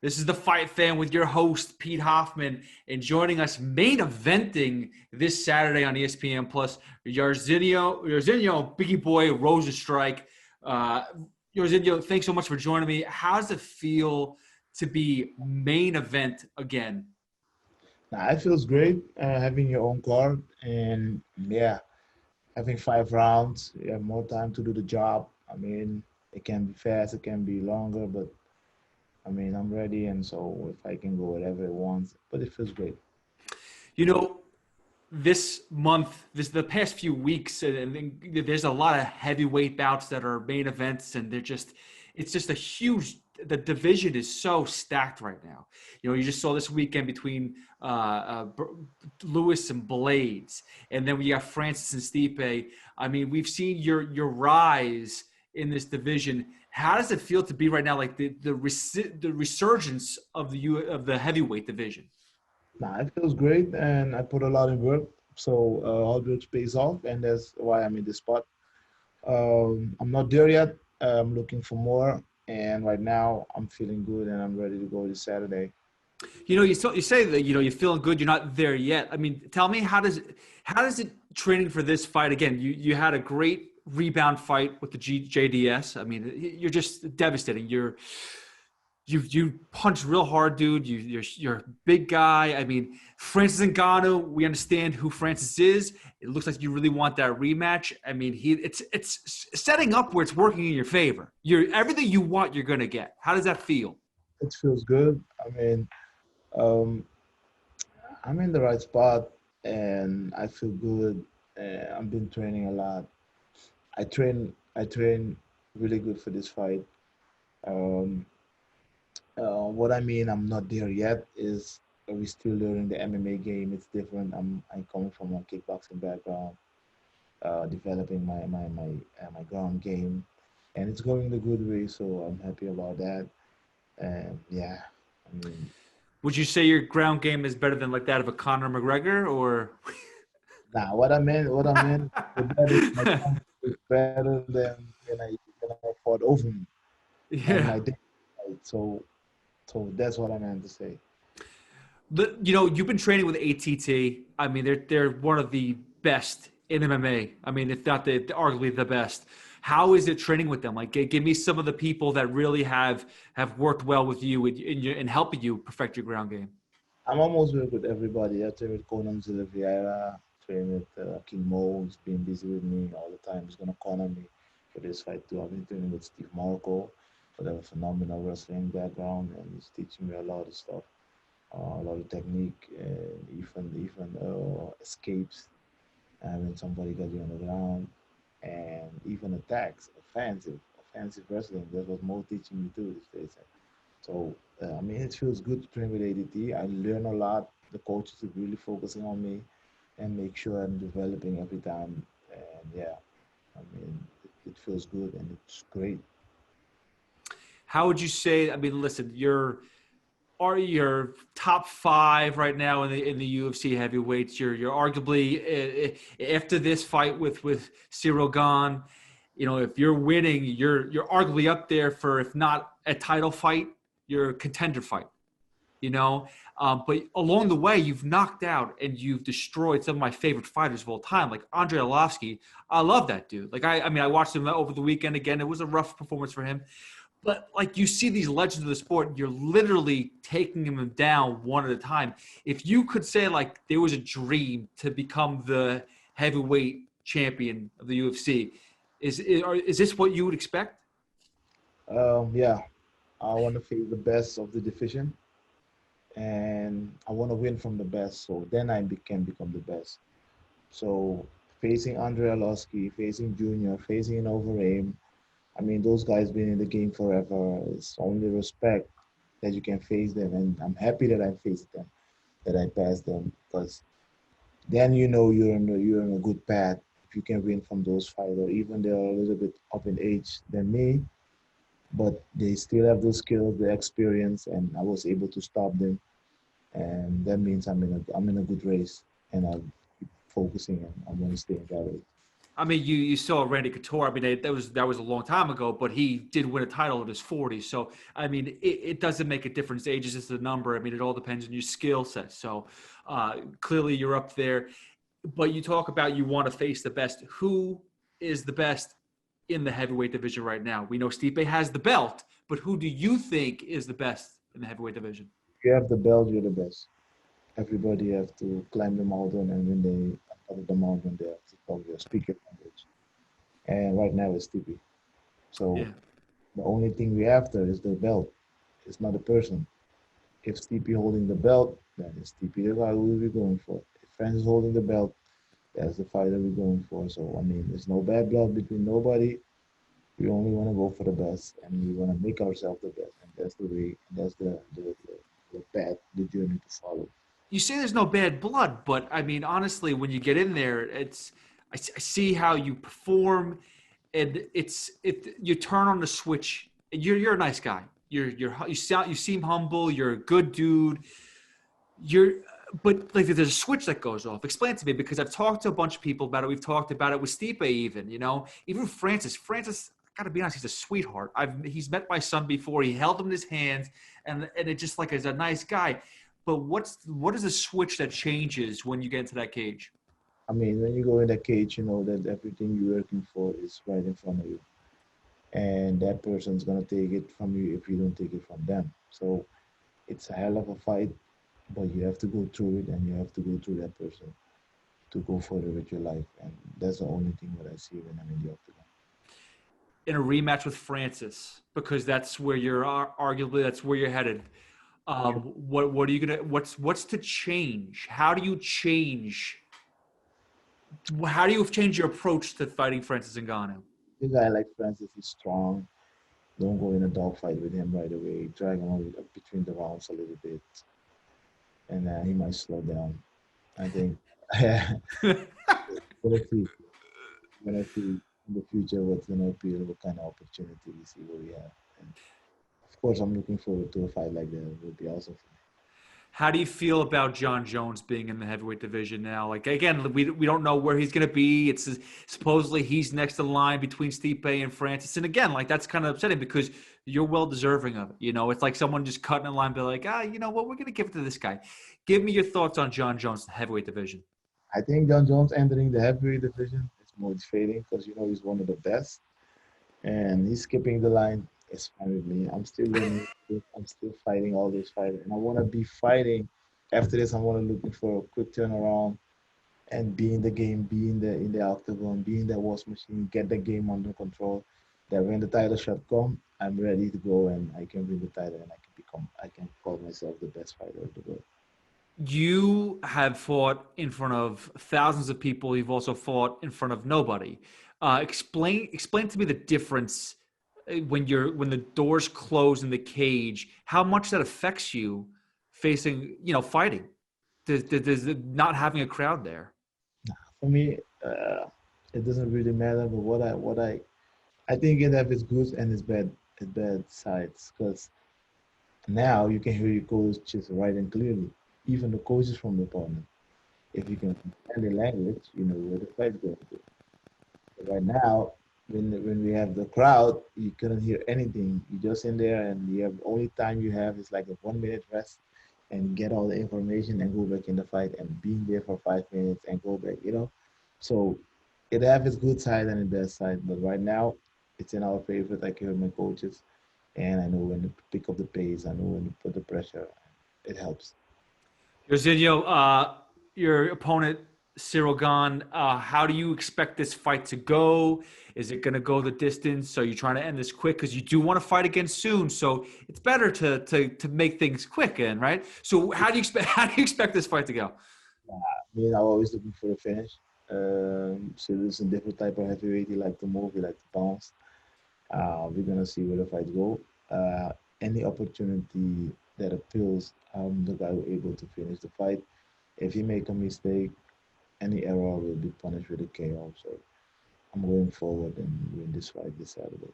This is the Fight Fan with your host, Pete Hoffman, and joining us main eventing this Saturday on ESPN Plus, Jairzinho Biggie Boy Rozenstruik. Jairzinho, thanks so much for joining me. How does it feel to be main event again? It feels great having your own card and having 5 rounds. You have more time to do the job. I mean, it can be fast, it can be longer, but I mean, I'm ready, and so if I can go whatever it wants, but it feels great. You know, this month, the past few weeks, and there's a lot of heavyweight bouts that are main events, and it's just a huge. The division is so stacked right now. You know, you just saw this weekend between Lewis and Blades, and then we got Francis and Stipe. I mean, we've seen your rise in this division. How does it feel to be right now, like the resurgence of the heavyweight division? It feels great, and I put a lot of work, so hard work pays off, and that's why I'm in this spot. I'm not there yet. I'm looking for more, and right now I'm feeling good, and I'm ready to go this Saturday. You know, you say that you're feeling good. You're not there yet. I mean, tell me how does it training for this fight again? You had a great rebound fight with the JDS. I mean, you're just devastating. You punch real hard, dude. You're a big guy. I mean, Francis Ngannou, we understand who Francis is. It looks like you really want that rematch. I mean, it's setting up where it's working in your favor. Everything you want, you're gonna get. How does that feel? It feels good. I mean, um, I'm in the right spot, and I feel good. I've been training a lot. I train really good for this fight. Um, what I mean, I'm not there yet is we still learning the MMA game. It's different. I come from a kickboxing background, developing my ground game, and it's going the good way. So I'm happy about that. And I mean, Would you say your ground game is better than like that of a Conor McGregor, or? what I meant, the better my ground is better than I fought over me and Yeah. my day. Right? So that's what I meant to say. You've been training with ATT. I mean, they're one of the best in MMA. I mean, if not arguably the best. How is it training with them? Like, give me some of the people that really have worked well with you in helping you perfect your ground game. I'm almost with everybody. I train with Conan Vieira, train with King Mo, who's been busy with me all the time. He's gonna corner me for this fight too. I've been training with Steve Marco, who have a phenomenal wrestling background, and he's teaching me a lot of stuff, a lot of technique, and even escapes when somebody got you on the ground, and even attacks, offensive wrestling. That's what Mo teaching me too these days. So, I mean, it feels good to train with ADT. I learn a lot. The coaches are really focusing on me and make sure I'm developing every time. And I mean, it feels good and it's great. How would you say? I mean, listen, are your top five right now in the UFC heavyweights. You're arguably after this fight with Ciryl Gane. You know, if you're winning, you're arguably up there for, if not a title fight, you're a contender fight. You know, but along the way, you've knocked out and you've destroyed some of my favorite fighters of all time, like Andrei Arlovski. I love that dude. Like I mean, I watched him over the weekend again. It was a rough performance for him. But like you see these legends of the sport, you're literally taking them down one at a time. If you could say like there was a dream to become the heavyweight champion of the UFC, is this what you would expect? Yeah, I want to face the best of the division and I want to win from the best. So then can become the best. So facing Andrei Arlovski, facing Junior, facing Overeem, I mean, those guys been in the game forever. It's only respect that you can face them, and I'm happy that I faced them, that I passed them, because then you know you're in a good path. If you can win from those fighters, even they're a little bit up in age than me, but they still have those skills, the experience, and I was able to stop them, and that means I'm in a good race, and I'll keep focusing, and I'm going to stay in that race. I mean, you saw Randy Couture. I mean, that was a long time ago, but he did win a title at his 40s. So, I mean, it doesn't make a difference. Age is just a number. I mean, it all depends on your skill set. So, clearly, you're up there. But you talk about you want to face the best. Who is the best in the heavyweight division right now? We know Stipe has the belt, but who do you think is the best in the heavyweight division? If you have the belt, you're the best. Everybody have to climb the mountain, and when they top of the mountain, they have to probably speak your language. And right now it's Stipe. So Yeah. the only thing we after is the belt. It's not a person. If Stipe holding the belt, then it's Stipe the guy we'll be going for. If Francis is holding the belt, that's the fighter we're going for. So I mean, there's no bad blood between nobody. We only want to go for the best, and we want to make ourselves the best, and that's the way. That's the path, the journey to follow. You say there's no bad blood, but I mean, honestly, when you get in there, I see how you perform, and you turn on the switch. You're a nice guy. You seem humble. You're a good dude. You're but like there's a switch that goes off. Explain it to me because I've talked to a bunch of people about it. We've talked about it with Stipe even, even Francis. Francis, I gotta be honest, he's a sweetheart. He's met my son before. He held him in his hands, and it just like is a nice guy. But what is the switch that changes when you get into that cage? I mean, when you go in the cage, you know that everything you're working for is right in front of you, and that person's gonna take it from you if you don't take it from them. So it's a hell of a fight, but you have to go through it, and you have to go through that person to go further with your life, and that's the only thing that I see when I'm in the octagon. In a rematch with Francis, because that's where you're arguably that's where you're headed. What are you gonna what's to change? How do you change? How do you change your approach to fighting Francis Ngannou? A guy like Francis is strong. Don't go in a dogfight with him right away. Drag him out between the rounds a little bit, and he might slow down. I think. We'll see. We're gonna see in the future what's gonna appear, what kind of opportunity we see what we have. And of course, I'm looking forward to a fight like that. It would be awesome for me. How do you feel about John Jones being in the heavyweight division now? Like again, we don't know where he's going to be. It's supposedly he's next in line between Stipe and Francis, and again, like that's kind of upsetting because you're well deserving of it. It's like someone just cutting in line, be like, you know what, we're going to give it to this guy. Give me your thoughts on John Jones, the heavyweight division. I think John Jones entering the heavyweight division is motivating because he's one of the best, and he's skipping the line. It's fine with me. I'm still learning. I'm still fighting all those fights, and I want to be fighting. After this, I want to looking for a quick turnaround and be in the game, be in the octagon, be in the wash machine, get the game under control. That when the title shot come, I'm ready to go and I can win the title and I can call myself the best fighter of the world. You have fought in front of thousands of people. You've also fought in front of nobody. Explain to me the difference when the doors close in the cage. How much that affects you facing fighting. Does not having a crowd there? For me, it doesn't really matter. But what I think it have its good and its bad sides because now you can hear your coaches right and clearly, even the coaches from the opponent. If you can understand the language, you know where the fight's going to. But right now, when we have the crowd, you couldn't hear anything. You just in there, and you have only time you have is like a 1 minute rest, and get all the information and go back in the fight and being there for 5 minutes and go back. So it have its good side and its bad side. But right now, it's in our favor. I hear my coaches, and I know when to pick up the pace. I know when to put the pressure. It helps. Jairzinho, your opponent Ciryl Gane, how do you expect this fight to go? Is it going to go the distance? Are you trying to end this quick because you do want to fight again soon? So it's better to make things quick, right? So how do you expect this fight to go? I'm always looking for a finish. So there's a different type of heavyweight. You like to move, you like to bounce. We're gonna see where the fight go. Any opportunity that appeals, I'm the guy who able to finish the fight. If he make a mistake, any error will be punished with a KO. So I'm going forward and win this fight this Saturday.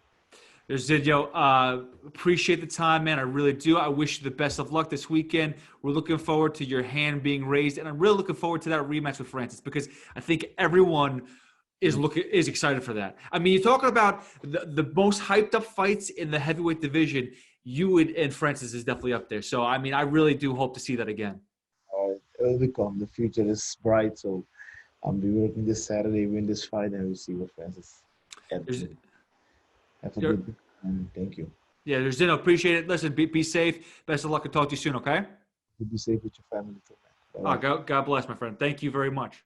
Jairzinho, appreciate the time, man. I really do. I wish you the best of luck this weekend. We're looking forward to your hand being raised, and I'm really looking forward to that rematch with Francis because I think everyone is excited for that. I mean, you're talking about the most hyped up fights in the heavyweight division. You and Francis is definitely up there. So, I mean, I really do hope to see that again. It will become. The future is bright. So I'll be working this Saturday, win this fight, and we'll see what Francis can do. Have a good day, and thank you. Yeah, there's Zeno. Appreciate it. Listen, be safe. Best of luck and talk to you soon, okay? Be safe with your family too, man. God bless, my friend. Thank you very much.